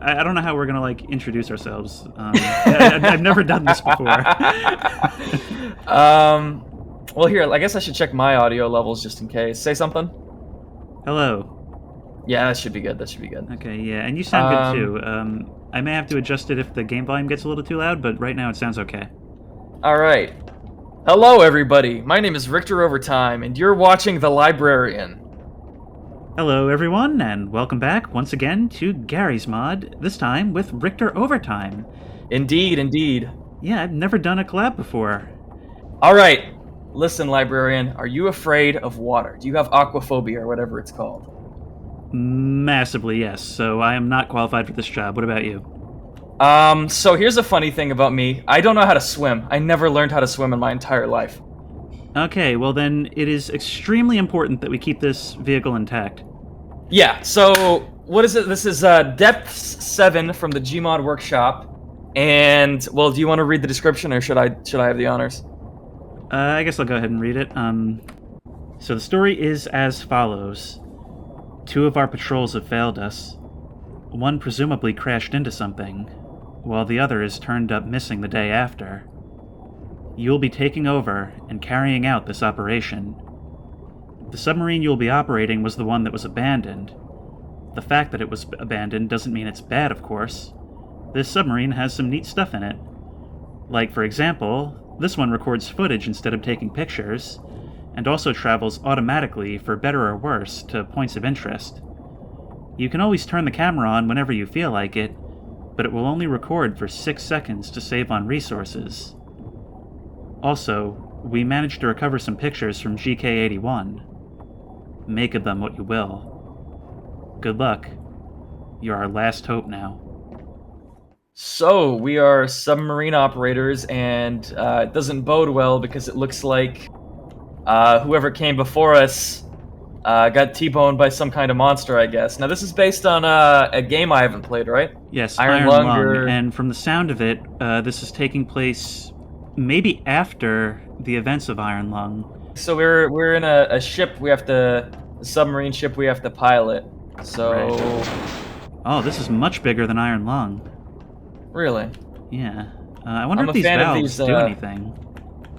I don't know how we're gonna like introduce ourselves. I've never done this before. Well, here, I guess I should check my audio levels just in case. Say something. Hello. Yeah, that should be good. That should be good. Okay, yeah, and you sound good too. I may have to adjust it if the game volume gets a little too loud, but right now it sounds okay. All right. Hello, everybody. My name is Richter Overtime, and you're watching The Librarian. Hello, everyone, and welcome back once again to Gary's Mod, this time with Richter Overtime. Indeed, indeed. Yeah, I've never done a collab before. All right. Listen, Librarian, are you afraid of water? Do you have aquaphobia or whatever it's called? Massively, yes, so I am not qualified for this job. What about you? So here's a funny thing about me. I don't know how to swim. I never learned how to swim in my entire life. Okay, well then, it is extremely important that we keep this vehicle intact. Yeah, so what is it? This is Depths 7 from the GMOD workshop. And, well, do you want to read the description or should I have the honors? I guess I'll go ahead and read it. So the story is as follows. 2 of our patrols have failed us. One presumably crashed into something, while the other is turned up missing the day after. You'll be taking over and carrying out this operation. The submarine you'll be operating was the one that was abandoned. The fact that it was abandoned doesn't mean it's bad, of course. This submarine has some neat stuff in it. Like, for example, this one records footage instead of taking pictures, and also travels automatically, for better or worse, to points of interest. You can always turn the camera on whenever you feel like it, but it will only record for 6 seconds to save on resources. Also, we managed to recover some pictures from GK81. Make of them what you will. Good luck. You're our last hope now. So, we are submarine operators, and it doesn't bode well because it looks like whoever came before us got T-boned by some kind of monster, I guess. Now, this is based on a game I haven't played, right? Yes, Iron Lung, Lung, and from the sound of it, this is taking place maybe after the events of Iron Lung. So we're in a ship. A submarine ship. We have to pilot. So. Right. Oh, this is much bigger than Iron Lung. Really? Yeah. I wonder I'm if a these fan of valves these, do anything.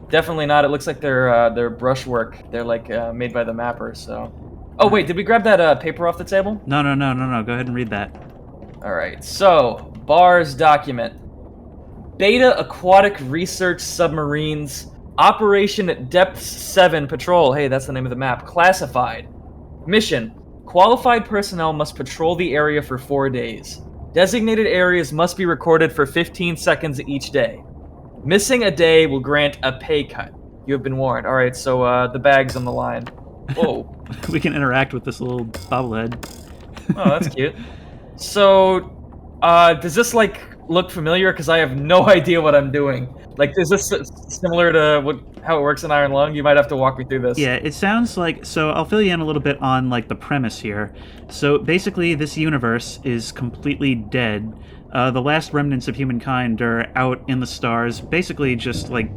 Definitely not. It looks like they're brushwork. They're like made by the mapper. So. Oh wait, did we grab that paper off the table? No. Go ahead and read that. All right. So BAR's document. Beta Aquatic Research Submarines. Operation at Depths 7 Patrol. Hey, that's the name of the map. Classified. Mission. Qualified personnel must patrol the area for 4 days. Designated areas must be recorded for 15 seconds each day. Missing a day will grant a pay cut. You have been warned. All right, so the bag's on the line. Whoa. We can interact with this little bobblehead. Oh, that's cute. So, does this, like, look familiar? Because I have no idea what I'm doing. Like, is this similar to how it works in Iron Lung? You might have to walk me through this. Yeah, it sounds like... So I'll fill you in a little bit on, like, the premise here. So basically, this universe is completely dead. The last remnants of humankind are out in the stars, basically just, like,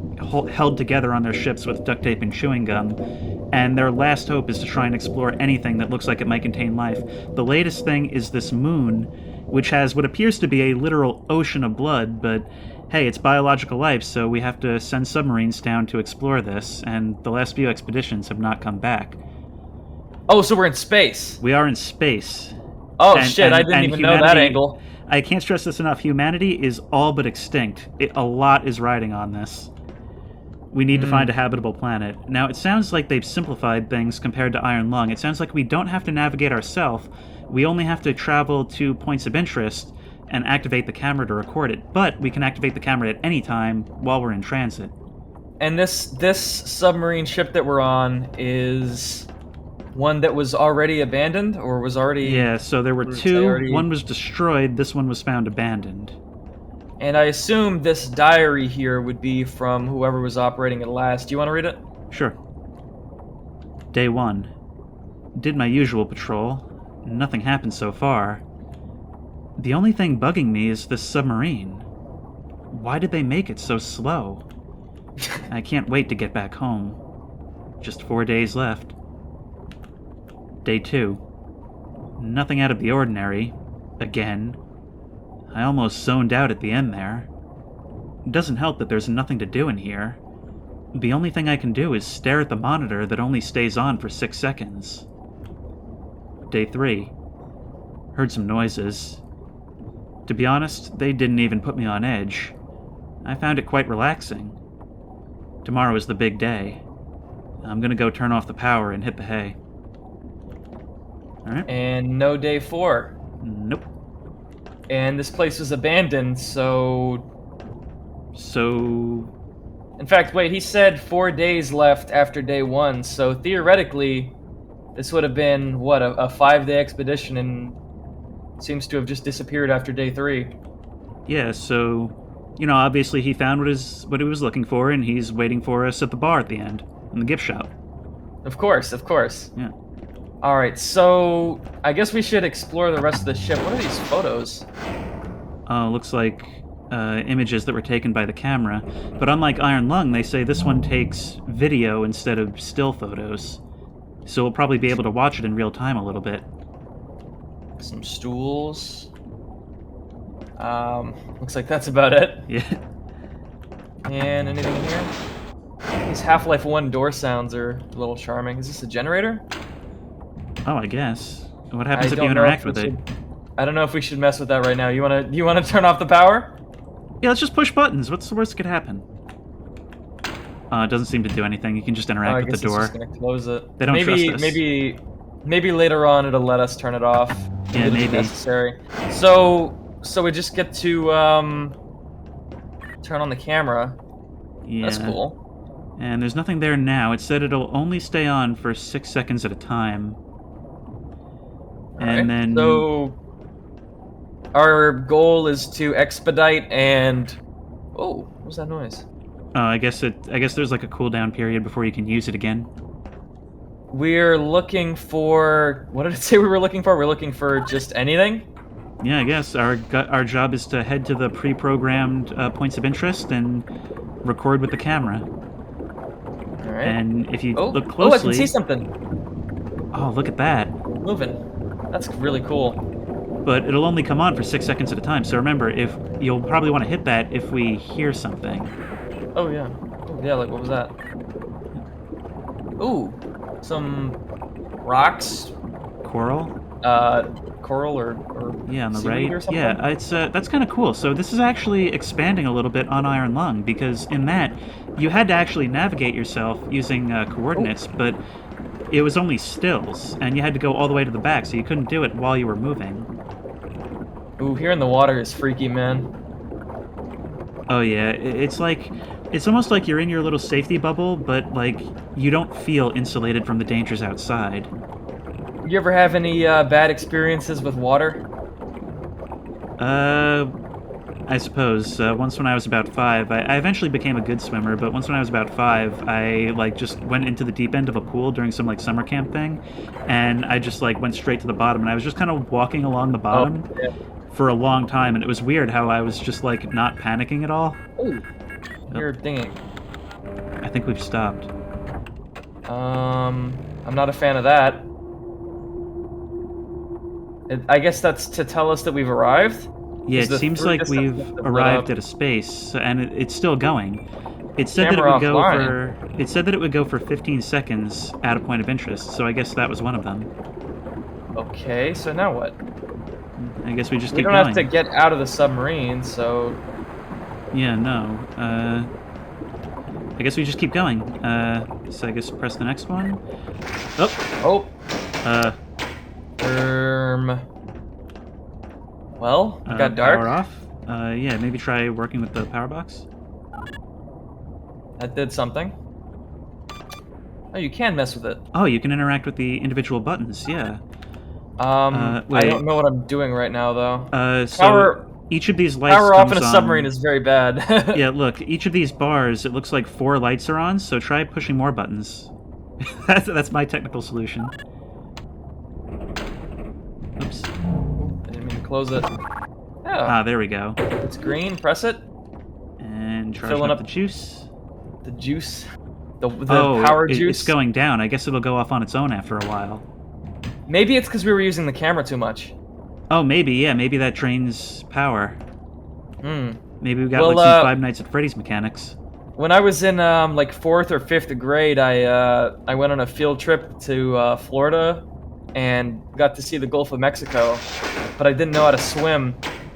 held together on their ships with duct tape and chewing gum. And their last hope is to try and explore anything that looks like it might contain life. The latest thing is this moon, which has what appears to be a literal ocean of blood, but hey, it's biological life, so we have to send submarines down to explore this, and the last few expeditions have not come back. Oh, so we're in space. We are in space. Oh, shit, I didn't even know that angle. I can't stress this enough, humanity is all but extinct. A lot is riding on this. We need to find a habitable planet. Now, it sounds like they've simplified things compared to Iron Lung. It sounds like we don't have to navigate ourselves. We only have to travel to points of interest and activate the camera to record it. But we can activate the camera at any time while we're in transit. And this submarine ship that we're on is one that was already abandoned, or was already... Yeah, so there were 2. One was destroyed, this one was found abandoned. And I assume this diary here would be from whoever was operating it last. Do you want to read it? Sure. Day 1. Did my usual patrol. Nothing happened so far. The only thing bugging me is this submarine. Why did they make it so slow? I can't wait to get back home. Just 4 days left. Day 2. Nothing out of the ordinary. Again. I almost zoned out at the end there. It doesn't help that there's nothing to do in here. The only thing I can do is stare at the monitor that only stays on for 6 seconds. Day 3. Heard some noises. To be honest, they didn't even put me on edge. I found it quite relaxing. Tomorrow is the big day. I'm gonna go turn off the power and hit the hay. Alright. And no day 4. Nope. And this place was abandoned, so... So... In fact, wait, he said 4 days left after day 1, so theoretically, this would have been, what, a 5-day expedition, and seems to have just disappeared after day 3. Yeah, so... You know, obviously he found what he was looking for, and he's waiting for us at the bar at the end, in the gift shop. Of course, of course. Yeah. Alright, so I guess we should explore the rest of the ship. What are these photos? Looks like images that were taken by the camera. But unlike Iron Lung, they say this one takes video instead of still photos. So we'll probably be able to watch it in real time a little bit. Some stools. Looks like that's about it. Yeah. And anything in here? These Half-Life 1 door sounds are a little charming. Is this a generator? Oh, I guess. What happens if you interact with it? I don't know if we should mess with that right now. You wanna turn off the power? Yeah, let's just push buttons. What's the worst that could happen? It doesn't seem to do anything. You can just interact with the door. It's just gonna close it. They don't trust us. Maybe later on it'll let us turn it off. Yeah, maybe. Necessary. So we just get to turn on the camera. Yeah. That's cool. And there's nothing there now. It said it'll only stay on for 6 seconds at a time. And then... So, our goal is to expedite and... Oh, what was that noise? I guess there's like a cooldown period before you can use it again. We're looking for... What did it say we were looking for? We're looking for just anything? Yeah, I guess. Our job is to head to the pre-programmed points of interest and record with the camera. Alright. And if you look closely... Oh, I can see something! Oh, look at that. Moving. That's really cool. But it'll only come on for 6 seconds at a time, so remember, you'll probably want to hit that if we hear something. Oh, yeah. Oh, yeah, like, what was that? Ooh. Some rocks? Coral? Coral or yeah, on the seaweed right. Or something? Yeah, it's that's kind of cool. So this is actually expanding a little bit on Iron Lung, because in that, you had to actually navigate yourself using coordinates, but it was only stills, and you had to go all the way to the back, so you couldn't do it while you were moving. Ooh, here in the water is freaky, man. Oh yeah, it's almost like you're in your little safety bubble, but like you don't feel insulated from the dangers outside. You ever have any bad experiences with water? I suppose. Once when I was about 5, I eventually became a good swimmer, but once when I was about 5, I, like, just went into the deep end of a pool during some, like, summer camp thing, and I just, like, went straight to the bottom, and I was just kind of walking along the bottom for a long time, and it was weird how I was just, like, not panicking at all. Ooh, you're dinging. I think we've stopped. I'm not a fan of that. I guess that's to tell us that we've arrived? Yeah, it seems like we've arrived at a space, and it's still going. It said that it would go for 15 seconds at a point of interest, so I guess that was one of them. Okay, so now what? I guess we just we keep don't going. have to get out of the submarine, so... Yeah, no. I guess we just keep going. So I guess press the next one. Oh! Well, it got dark. Power off. Yeah, maybe try working with the power box. That did something. Oh, you can mess with it. Oh, you can interact with the individual buttons, yeah. I don't know what I'm doing right now, though. Each of these lights power off in a comes submarine is very bad. Yeah, look, each of these bars, it looks like 4 lights are on, so try pushing more buttons. That's my technical solution. Oops. I didn't mean to close it. Ah, there we go. It's green, press it. And charging up the juice. The juice? The power juice? It's going down. I guess it'll go off on its own after a while. Maybe it's because we were using the camera too much. Oh, maybe, yeah, maybe that drains power. Hmm. Maybe we got Well, like some Five Nights at Freddy's mechanics. When I was in like 4th or 5th grade, I went on a field trip to Florida and got to see the Gulf of Mexico, but I didn't know how to swim,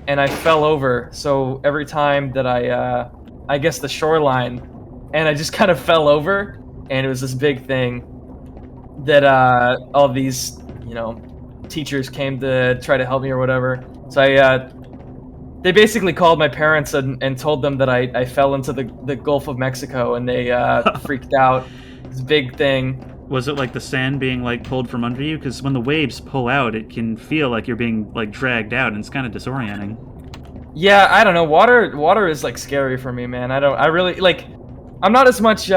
and I fell over. So every time that I guess the shoreline, and I just kind of fell over, and it was this big thing that all these teachers came to try to help me or whatever. So they basically called my parents and told them that I fell into the Gulf of Mexico, and they freaked out. This big thing. Was it like the sand being like pulled from under you? Because when the waves pull out, it can feel like you're being like dragged out, and it's kind of disorienting. Yeah, I don't know. Water is like scary for me, man. I really like. I'm not as much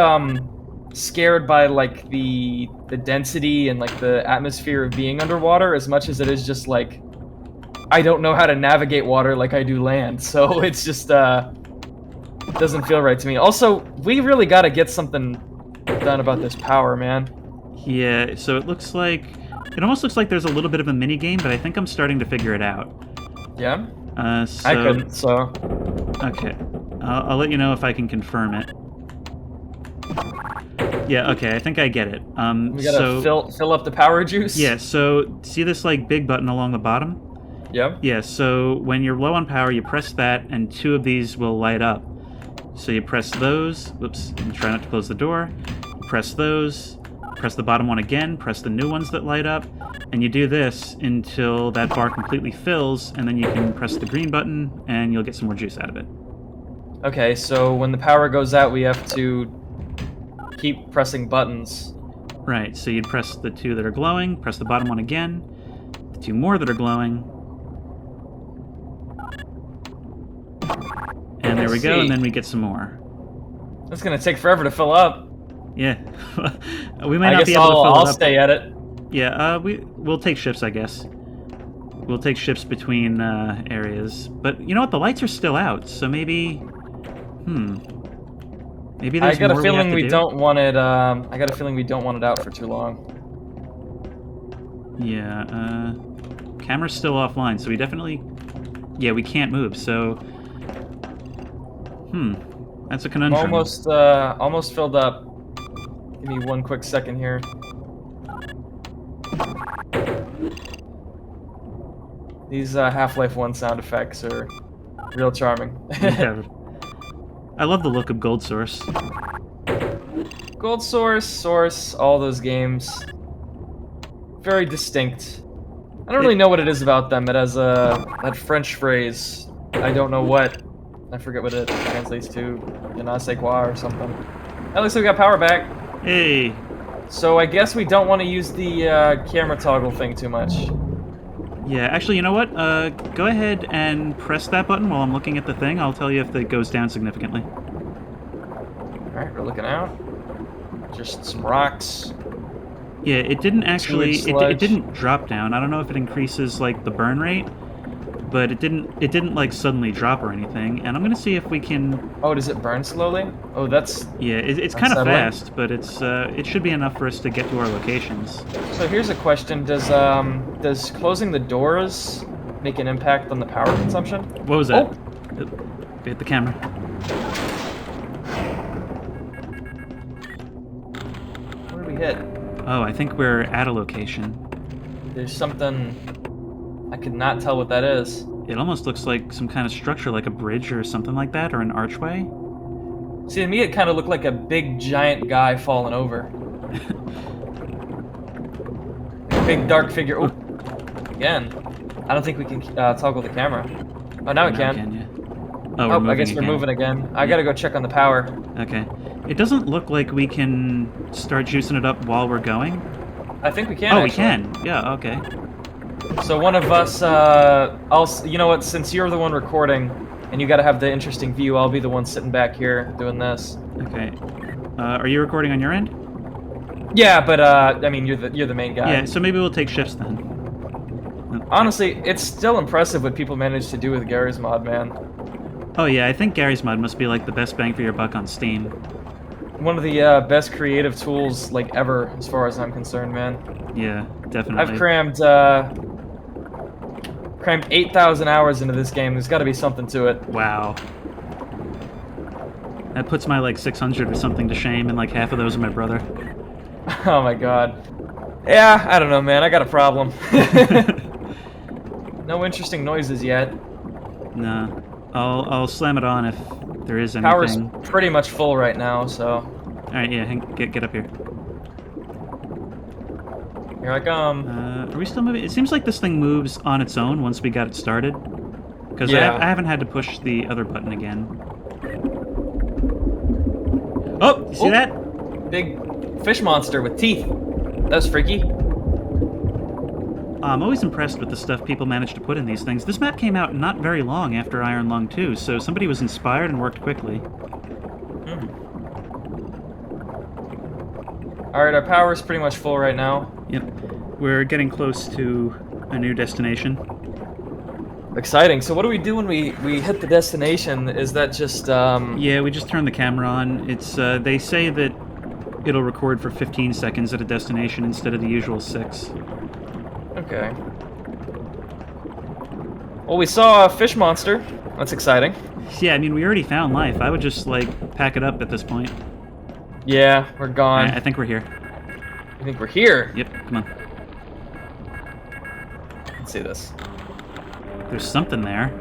scared by like the density and like the atmosphere of being underwater as much as it is just like I don't know how to navigate water like I do land. So it's just doesn't feel right to me. Also, we really got to get something done about this power, man. Yeah, so it almost looks like there's a little bit of a mini game, but I think I'm starting to figure it out. Yeah. So, I couldn't. So. Okay, I'll let you know if I can confirm it. Yeah, okay, I think I get it. We gotta fill up the power juice. Yeah, so see this like big button along the bottom? Yeah. Yeah, so when you're low on power, you press that, and 2 of these will light up. So you press those. Whoops, and try not to close the door. Press those. Press the bottom one again. Press the new ones that light up. And you do this until that bar completely fills, and then you can press the green button, and you'll get some more juice out of it. Okay, so when the power goes out, we have to keep pressing buttons. Right, so you'd press the 2 that are glowing, press the bottom one again, the 2 more that are glowing, and there we go, and then we get some more. That's gonna take forever to fill up. Yeah, we might not be able to fill it up. I'll stay at it. Yeah, we'll take shifts, I guess. We'll take shifts between areas. But you know what? The lights are still out, so maybe... Maybe there's more I got a feeling we don't want it. I got a feeling we don't want it out for too long. Yeah. Camera's still offline, so we definitely... Yeah, we can't move. So... That's a conundrum. I'm almost filled up. Give me one quick second here. These Half-Life 1 sound effects are real charming. Yeah. I love the look of Gold Source. Gold Source, all those games. Very distinct. I don't really know what it is about them. It has that French phrase. I don't know what. I forget what it translates to. Je ne sais quoi or something. At least we got power back. Hey! So I guess we don't want to use the camera toggle thing too much. Yeah, actually, you know what? Go ahead and press that button while I'm looking at the thing. I'll tell you if it goes down significantly. Alright, we're looking out. Just some rocks. Yeah, it didn't actually... It didn't drop down. I don't know if it increases, like, the burn rate, but it didn't like, suddenly drop or anything. And I'm gonna see if we can... Oh, does it burn slowly? Oh, that's... Yeah, it's kind of fast, but it should be enough for us to get to our locations. So here's a question. Does closing the doors make an impact on the power consumption? What was that? Oh. Hit the camera. What did we hit? Oh, I think we're at a location. There's something... I could not tell what that is. It almost looks like some kind of structure, like a bridge or something like that, or an archway. See, to me it kind of looked like a big, giant guy falling over. A big, dark figure. Oh, again. I don't think we can toggle the camera. Oh, now we can. Yeah. Oh, I guess we're moving again. I gotta go check on the power. Okay. It doesn't look like we can start juicing it up while we're going. I think we can, Oh, actually. we can. Yeah, okay. So one of us, you know what, since you're the one recording, and you gotta have the interesting view, I'll be the one sitting back here doing this. Okay. Are you recording on your end? Yeah, but, I mean, you're the main guy. Yeah, so maybe we'll take shifts then. Honestly, it's still impressive what people manage to do with Gary's mod, man. Oh yeah, I think Gary's mod must be like the best bang for your buck on Steam. One of the best creative tools, like, ever, as far as I'm concerned, man. Yeah, definitely. I've crammed crammed 8,000 hours into this game. There's got to be something to it. Wow. That puts my like 600 or something to shame, and like half of those are my brother. Oh my god. Yeah, I don't know, man. I got a problem. No interesting noises yet. Nah. I'll slam it on if there is anything. Power's pretty much full right now, so. Alright, yeah, get up here. Here I come. Are we still moving? It seems like this thing moves on its own once we got it started. Because Yeah. I haven't had to push the other button again. Oh, you see that? Big fish monster with teeth. That was freaky. I'm always impressed with the stuff people manage to put in these things. This map came out not very long after Iron Lung 2, so somebody was inspired and worked quickly. Alright, our power's pretty much full right now. Yep. We're getting close to a new destination. Exciting. So what do we do when we hit the destination? Is that just, Yeah, we just turn the camera on. It's, they say that it'll record for 15 seconds at a destination instead of the usual 6. Okay. Well, we saw a fish monster. That's exciting. Yeah, I mean, we already found life. I would just, like, pack it up at this point. Yeah, we're gone. I think we're here. I think we're here. Yep, come on. Let's see this. There's something there.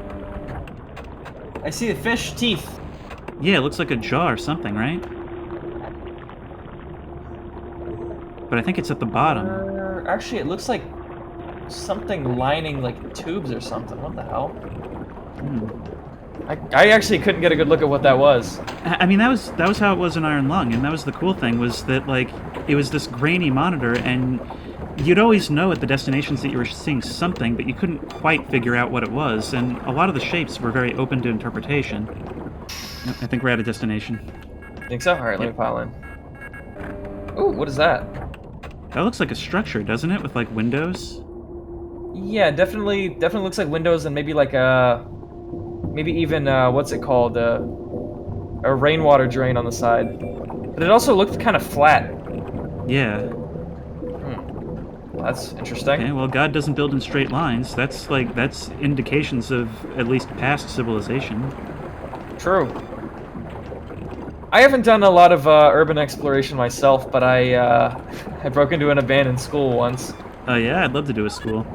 I see the fish teeth. Yeah, it looks like a jaw or something, right? But I think it's at the bottom. Actually, it looks like something lining like tubes or something. What the hell? I actually couldn't get a good look at what that was. I mean, that was how it was in Iron Lung, and that was the cool thing, was that, like, it was this grainy monitor, and you'd always know at the destinations that you were seeing something, but you couldn't quite figure out what it was, and a lot of the shapes were very open to interpretation. Yep, I think we're at a destination. Think so? Alright, let me pile in. Ooh, what is that? That looks like a structure, doesn't it? With, like, windows? Yeah, definitely looks like windows and maybe like a... Maybe even, what's it called? A rainwater drain on the side. But it also looked kind of flat. Yeah. Well, that's interesting. Okay, well, God doesn't build in straight lines. That's indications of at least past civilization. True. I haven't done a lot of urban exploration myself, but I broke into an abandoned school once. Oh yeah, I'd love to do a school.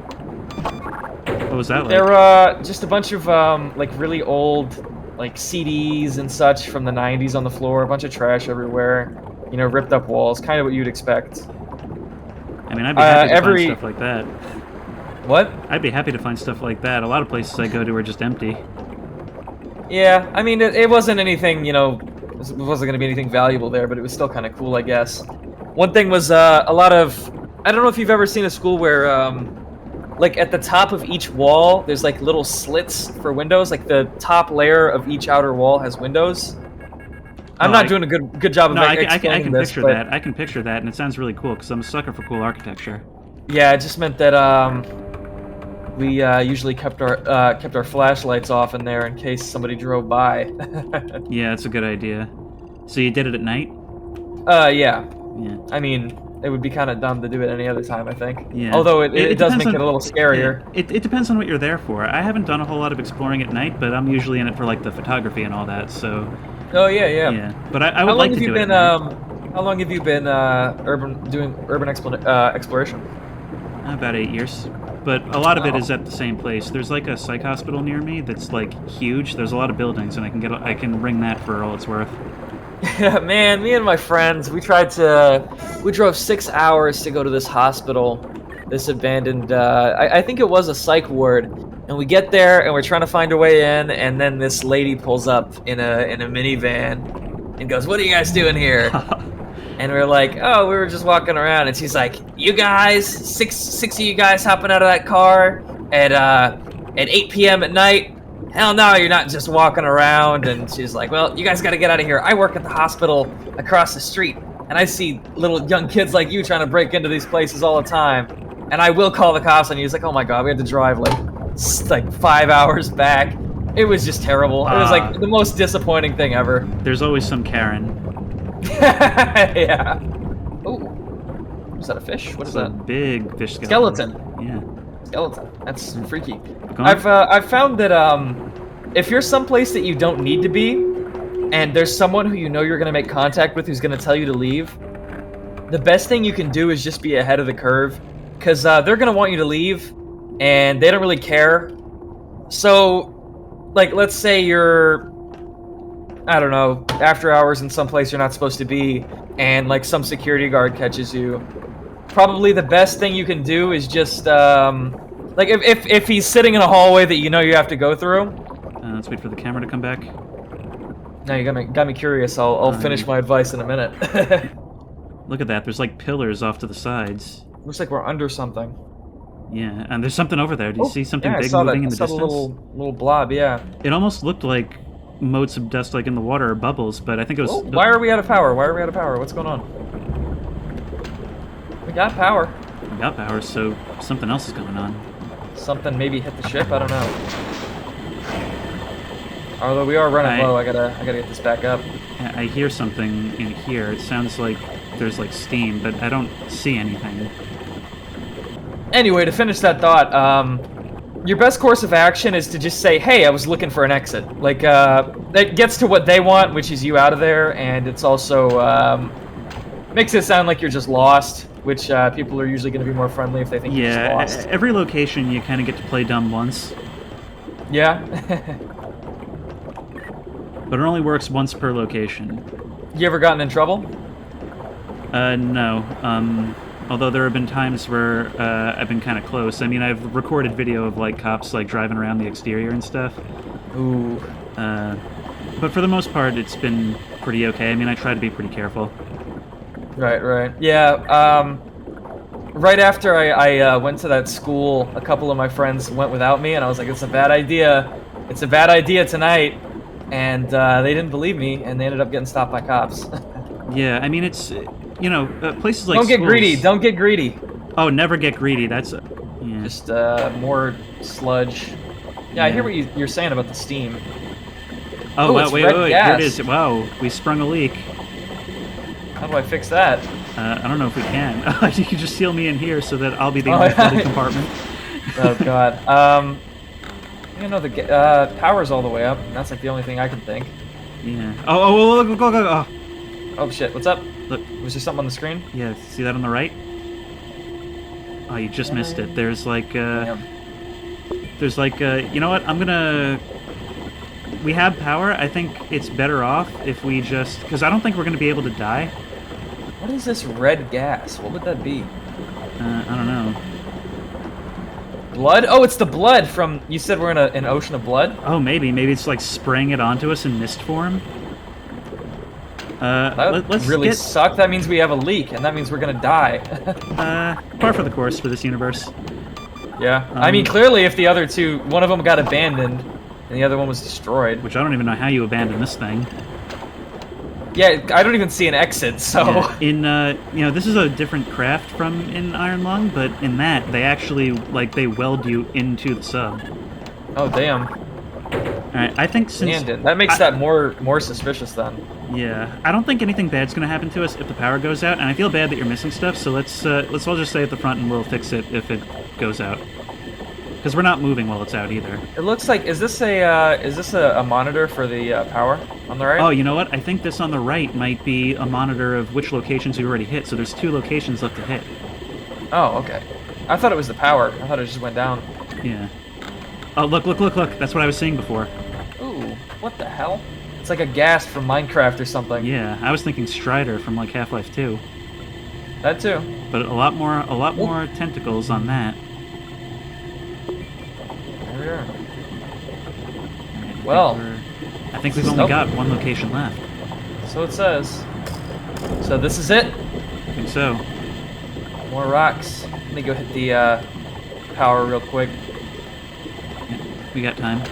What was that like? They're just a bunch of like really old like CDs and such from the 90s on the floor, a bunch of trash everywhere, you know, ripped up walls, kind of what you'd expect. I mean, I'd be happy to find stuff like that. What? I'd be happy to find stuff like that. A lot of places I go to are just empty. Yeah, I mean, it wasn't anything, you know, it wasn't going to be anything valuable there, but it was still kind of cool, I guess. One thing was a lot of, I don't know if you've ever seen a school where, like at the top of each wall, there's like little slits for windows. Like the top layer of each outer wall has windows. I'm not doing a good job of explaining this. I can picture that, and it sounds really cool because I'm a sucker for cool architecture. Yeah, it just meant that we usually kept our flashlights off in there in case somebody drove by. Yeah, that's a good idea. So you did it at night? Yeah. Yeah. I mean, it would be kind of dumb to do it any other time, I think. Yeah. Although it does make it a little scarier. It depends on what you're there for. I haven't done a whole lot of exploring at night, but I'm usually in it for like the photography and all that. So. Oh yeah. Yeah, but I would like to do it. How long have you been doing urban exploration? About 8 years. But a lot of it is at the same place. There's like a psych hospital near me that's like huge. There's a lot of buildings, and I can ring that for all it's worth. Yeah, man, me and my friends, we drove 6 hours to go to this hospital, this abandoned, I think it was a psych ward, and we get there and we're trying to find our way in, and then this lady pulls up in a minivan and goes, "What are you guys doing here?" And we're like, "Oh, we were just walking around," and she's like, "You guys, six of you guys hopping out of that car at 8 p.m. at night? Hell no, you're not just walking around." And she's like, "Well, you guys got to get out of here. I work at the hospital across the street, and I see little young kids like you trying to break into these places all the time, and I will call the cops on you." He's like, "Oh my god, we had to drive like 5 hours back." It was just terrible. It was like the most disappointing thing ever. There's always some Karen. Yeah. Oh, is that a fish? What is that? A big fish skeleton. Yeah. Skeleton. That's freaky. Go on. I've found that if you're someplace that you don't need to be, and there's someone who you know you're gonna make contact with who's gonna tell you to leave, the best thing you can do is just be ahead of the curve, because they're gonna want you to leave, and they don't really care. So, like, let's say you're, I don't know, after hours in some place you're not supposed to be, and like some security guard catches you. Probably the best thing you can do is just, like, if he's sitting in a hallway that you know you have to go through. Let's wait for the camera to come back. Now you got me curious. I'll finish my advice in a minute. Look at that. There's like pillars off to the sides. Looks like we're under something. Yeah, and there's something over there. Do you see something big I moving in the saw distance? The little blob, yeah. It almost looked like motes of dust like in the water or bubbles, but I think it was... Oh, why are we out of power? What's going on? We got power. We got power, so something else is going on. Something maybe hit the ship? I don't know. Although we are running low, I gotta get this back up. I hear something in here. It sounds like there's like steam, but I don't see anything. Anyway, to finish that thought, your best course of action is to just say, hey, I was looking for an exit. Like, that gets to what they want, which is you out of there, and it's also, makes it sound like you're just lost, which people are usually going to be more friendly if they think you're just lost. Yeah, every location you kind of get to play dumb once. Yeah? But it only works once per location. You ever gotten in trouble? No. Although there have been times where I've been kind of close. I mean, I've recorded video of like cops like driving around the exterior and stuff. Ooh. But for the most part, it's been pretty okay. I mean, I try to be pretty careful. Right. Yeah, right after I went to that school, a couple of my friends went without me, and I was like, it's a bad idea. It's a bad idea tonight. And they didn't believe me, and they ended up getting stopped by cops. Yeah, I mean, it's, you know, places like Don't get schools... greedy. Don't get greedy. Oh, never get greedy. That's... yeah. Just more sludge. Yeah, I hear what you're saying about the steam. Oh, Ooh, wow, it's wait, red here gas. it is. Wow, we sprung a leak. How do I fix that? I don't know if we can. You can just seal me in here so that I'll be the only flooded compartment. Oh, God. You know, the power's all the way up. That's like the only thing I can think. Yeah. Oh, go. Oh. Oh, shit. What's up? Look. Was there something on the screen? Yeah, see that on the right? Oh, you just missed it. There's like, you know what? We have power. I think it's better off if we just... Because I don't think we're going to be able to die. What is this red gas? What would that be? I don't know. Blood? Oh, it's the blood from... You said we're in an ocean of blood? Oh, maybe. Maybe it's like spraying it onto us in mist form. Let's really suck. That means we have a leak, and that means we're gonna die. Par for the course for this universe. Yeah. I mean, clearly, if the other two... One of them got abandoned, and the other one was destroyed. Which I don't even know how you abandon this thing. Yeah, I don't even see an exit, so... Yeah. In, you know, this is a different craft from in Iron Lung, but in that, they actually, like, they weld you into the sub. Oh, damn. Alright, I think since... That makes that more suspicious, then. Yeah, I don't think anything bad's gonna happen to us if the power goes out, and I feel bad that you're missing stuff, so let's all just stay at the front and we'll fix it if it goes out. Because we're not moving while it's out either. It looks like... Is this a monitor for the power on the right? Oh, you know what? I think this on the right might be a monitor of which locations we already hit, so there's 2 locations left to hit. Oh, okay. I thought it was the power. I thought it just went down. Yeah. Oh, look. That's what I was seeing before. Ooh, what the hell? It's like a gas from Minecraft or something. Yeah, I was thinking Strider from, like, Half-Life 2. That too. But a lot more tentacles on that. There we are. Well, I think we've only got 1 location left. So it says. So this is it? I think so. More rocks. Let me go hit the power real quick. Yeah, we got time.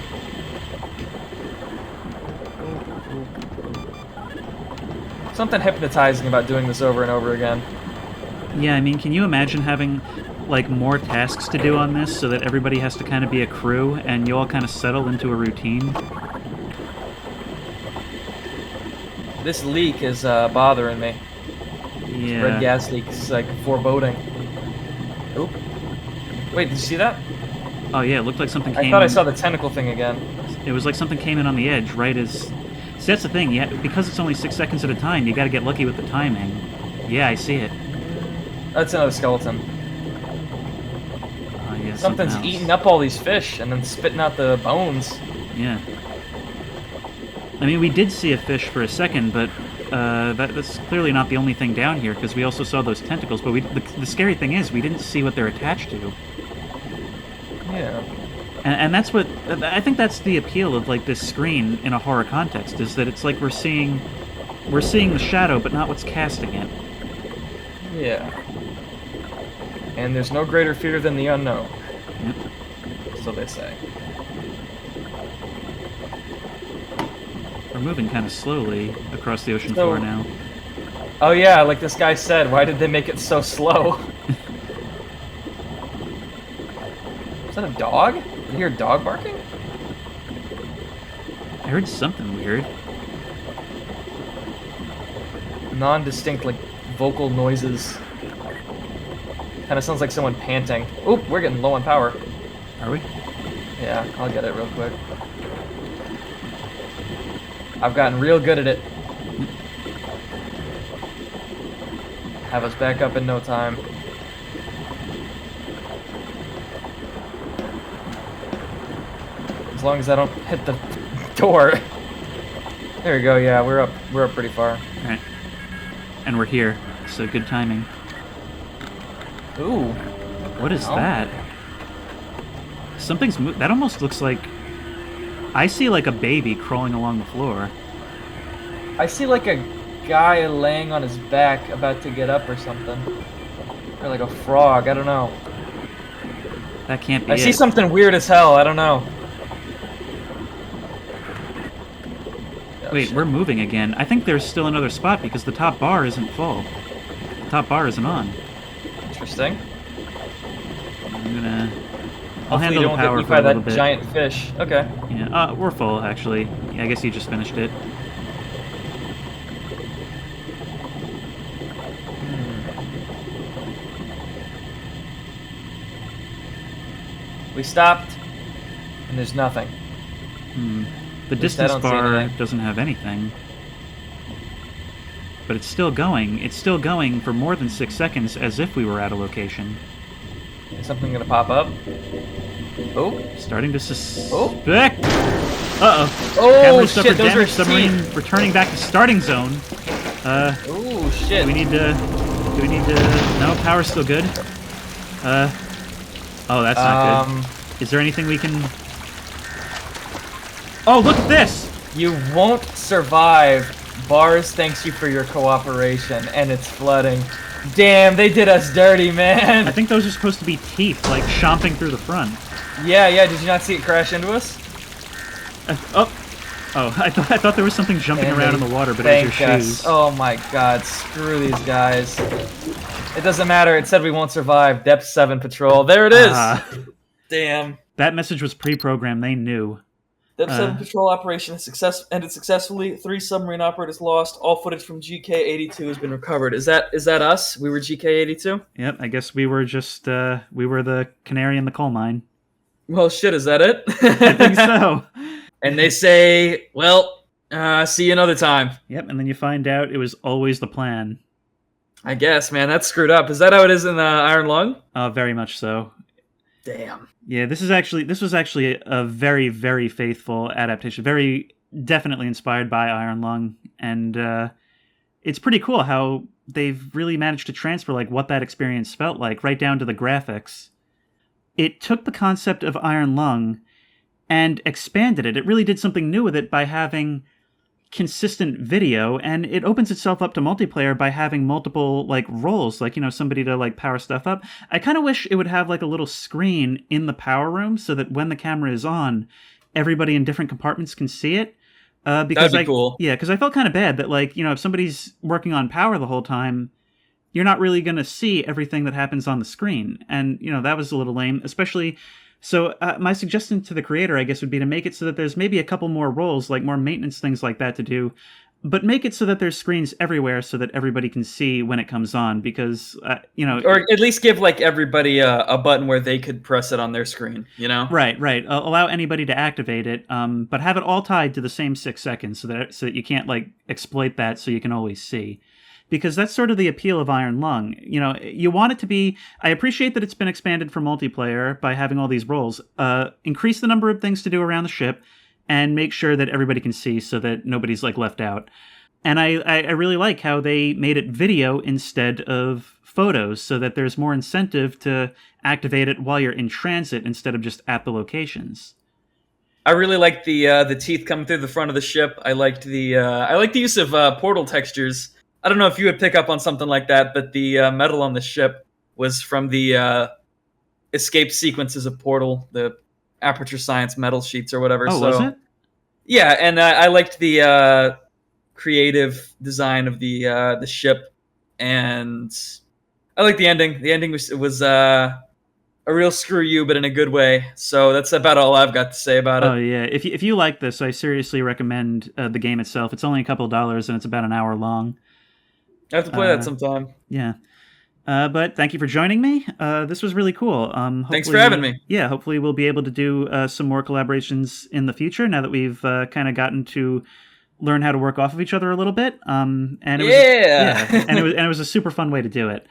Something hypnotizing about doing this over and over again. Yeah, I mean, can you imagine having, like, more tasks to do on this so that everybody has to kind of be a crew and you all kind of settle into a routine? This leak is bothering me. Yeah. Red gas leak is like foreboding. Oop. Wait, did you see that? Oh yeah, it looked like something came... I thought I saw the tentacle thing again. It was like something came in on the edge right as... See, that's the thing, because it's only 6 seconds at a time, you gotta get lucky with the timing. Yeah, I see it. That's another skeleton. Oh yeah, Something's eating up all these fish and then spitting out the bones. Yeah. I mean, we did see a fish for a second, but that's clearly not the only thing down here, because we also saw those tentacles, but the scary thing is, we didn't see what they're attached to. Yeah. And that's what... I think that's the appeal of, like, this screen in a horror context, is that it's like we're seeing the shadow, but not what's casting it. Yeah. And there's no greater fear than the unknown. Yep. So they say. We're moving kind of slowly across the ocean floor now. Oh yeah, like this guy said, why did they make it so slow? Is that a dog? Did you hear a dog barking? I heard something weird. Non-distinct, like, vocal noises. Kind of sounds like someone panting. Oop, we're getting low on power. Are we? Yeah, I'll get it real quick. I've gotten real good at it. Have us back up in no time. As long as I don't hit the door. There we go, yeah, we're up pretty far. Alright. And we're here, so good timing. Ooh. What is that? Something's that almost looks like... I see like a baby crawling along the floor. I see like a guy laying on his back about to get up or something. Or like a frog, I don't know. That can't be I see something weird as hell, I don't know. Oh, wait, shit. We're moving again. I think there's still another spot because the top bar isn't full. The top bar isn't on. Interesting. I'm gonna... Hopefully I'll handle you the don't power get eaten for a by little that bit. giant fish. Okay. Yeah, we're full, actually. Yeah, I guess you just finished it. We stopped, and there's nothing. The least I distance don't see bar anything. doesn't have anything. But it's still going. It's still going for more than 6 seconds as if we were at a location. Is something gonna pop up? Oh. Starting to suspect. Uh-oh. Oh, Cameras shit, suffered those damage. are Submarine returning back to starting zone. Oh, shit. Do we need to... No, power's still good. Oh, that's not good. Is there anything we can... Oh, look at this! You won't survive. Bars thanks you for your cooperation, and it's flooding. Damn, they did us dirty, man. I think those are supposed to be teeth, like, chomping through the front. Yeah, did you not see it crash into us? Oh, I thought there was something jumping And around in they the water, but it was your thank shoes. us. Oh my god, screw these guys. It doesn't matter, it said we won't survive. Depth 7 patrol. There it is! Damn. That message was pre-programmed, they knew. Depth 7 patrol operation has ended successfully. 3 submarine operators lost. All footage from GK-82 has been recovered. Is that us? We were GK-82? Yep, I guess we were just, we were the canary in the coal mine. Well, shit, is that it? I think so. And they say, well, see you another time. Yep, and then you find out it was always the plan. I guess, man, that's screwed up. Is that how it is in Iron Lung? Very much so. Damn. Yeah, this was actually a very, very faithful adaptation. Very definitely inspired by Iron Lung, and it's pretty cool how they've really managed to transfer like what that experience felt like, right down to the graphics. It took the concept of Iron Lung and expanded it. It really did something new with it by having consistent video, and it opens itself up to multiplayer by having multiple like roles, like, you know, somebody to like power stuff up. I kind of wish it would have like a little screen in the power room so that when the camera is on, everybody in different compartments can see it. Because That'd be cool. Yeah, because I felt kind of bad that, like, you know, if somebody's working on power the whole time, you're not really going to see everything that happens on the screen. And, you know, that was a little lame, especially... So my suggestion to the creator, I guess, would be to make it so that there's maybe a couple more roles, like more maintenance things like that to do, but make it so that there's screens everywhere so that everybody can see when it comes on, because Or at least give like everybody a button where they could press it on their screen, you know? right. Allow anybody to activate it, but have it all tied to the same 6 seconds so that you can't like exploit that, so you can always see. Because that's sort of the appeal of Iron Lung. You want it to be. I appreciate that it's been expanded for multiplayer by having all these roles. Increase the number of things to do around the ship, and make sure that everybody can see, so that nobody's like left out. And I really like how they made it video instead of photos, so that there's more incentive to activate it while you're in transit instead of just at the locations. I really liked the teeth coming through the front of the ship. I liked the use of portal textures. I don't know if you would pick up on something like that, but the metal on the ship was from the escape sequences of Portal, the Aperture Science metal sheets or whatever. Oh, was it? Yeah, and I liked the creative design of the ship, and I liked the ending. The ending was a real screw you, but in a good way. So that's about all I've got to say about it. Oh yeah, if you like this, I seriously recommend the game itself. It's only a couple of dollars and it's about an hour long. I have to play that sometime. Yeah. But thank you for joining me. This was really cool. Thanks for having me. Yeah, hopefully we'll be able to do some more collaborations in the future, now that we've kind of gotten to learn how to work off of each other a little bit. And it it was a super fun way to do it.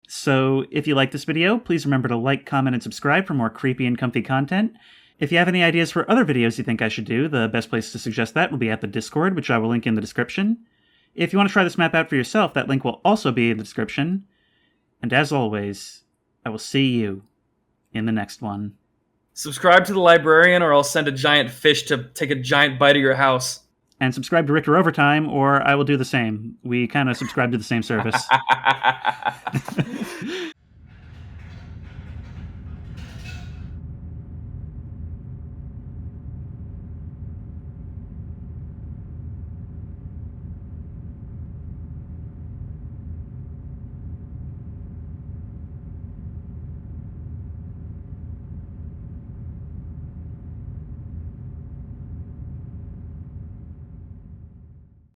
So if you like this video, please remember to like, comment, and subscribe for more creepy and comfy content. If you have any ideas for other videos you think I should do, the best place to suggest that will be at the Discord, which I will link in the description. If you want to try this map out for yourself, that link will also be in the description. And as always, I will see you in the next one. Subscribe to the librarian, or I'll send a giant fish to take a giant bite of your house. And subscribe to Richter Overtime, or I will do the same. We kind of subscribe to the same service.